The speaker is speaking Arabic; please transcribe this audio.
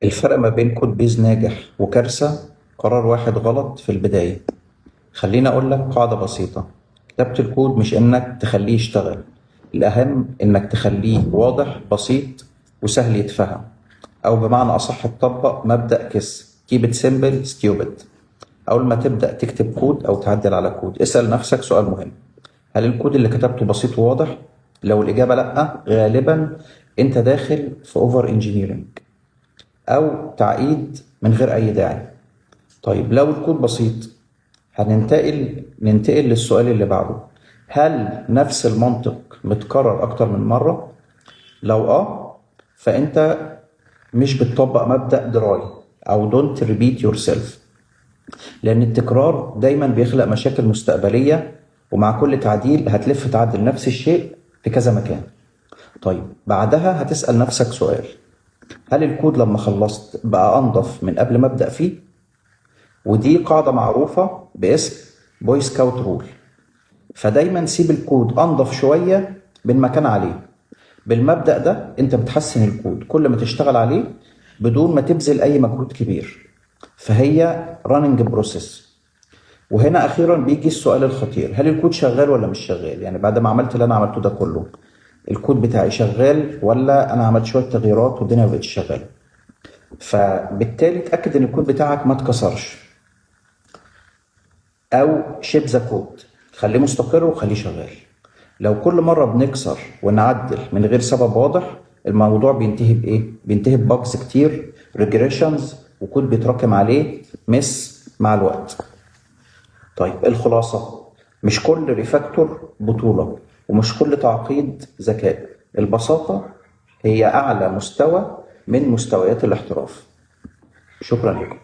الفرق ما بين كود بيز ناجح وكارثة قرار واحد غلط في البداية. خليني أقول لك قاعدة بسيطة: كتابة الكود مش إنك تخليه يشتغل، الأهم إنك تخليه واضح بسيط وسهل يتفهم، أو بمعنى أصح تطبق مبدأ كيس keep it simple stupid. أول ما تبدأ تكتب كود أو تعدل على كود اسأل نفسك سؤال مهم: هل الكود اللي كتبته بسيط وواضح؟ لو الإجابة لأ، غالبا أنت داخل في أوفر انجينيرنج أو تعقيد من غير أي داعي. طيب لو الكود بسيط، ننتقل للسؤال اللي بعده: هل نفس المنطق متكرر أكتر من مرة؟ لو فأنت مش بتطبق مبدأ دراي أو don't repeat yourself، لأن التكرار دايما بيخلق مشاكل مستقبلية، ومع كل تعديل هتلف تعدل نفس الشيء في كذا مكان. طيب بعدها هتسأل نفسك سؤال: هل الكود لما خلصت بقى أنظف من قبل ما أبدأ فيه؟ ودي قاعدة معروفة باسم بوي سكاوت رول. فدايما سيب الكود أنظف شوية من ما كان عليه. بالمبدأ ده انت بتحسن الكود كل ما تشتغل عليه بدون ما تبذل أي مجهود كبير، فهي running process. وهنا أخيرا بيجي السؤال الخطير: هل الكود شغال ولا مش شغال؟ يعني بعد ما عملت اللي أنا عملته ده كله، الكود بتاعي شغال ولا أنا عملت شوية تغييرات والدنيا مبقتش شغالة؟ فبالتالي اتأكد إن الكود بتاعك ما اتكسرش، او شيب ذا كود، خليه مستقر وخليه شغال. لو كل مره بنكسر ونعدل من غير سبب واضح، الموضوع بينتهي بايه؟ بينتهي بباجز كتير، ريجريشنز، وكود بيتراكم عليه مس مع الوقت. طيب الخلاصه: مش كل ريفاكتور بطوله، ومش كل تعقيد ذكاء. البساطه هي اعلى مستوى من مستويات الاحتراف. شكرا لكم.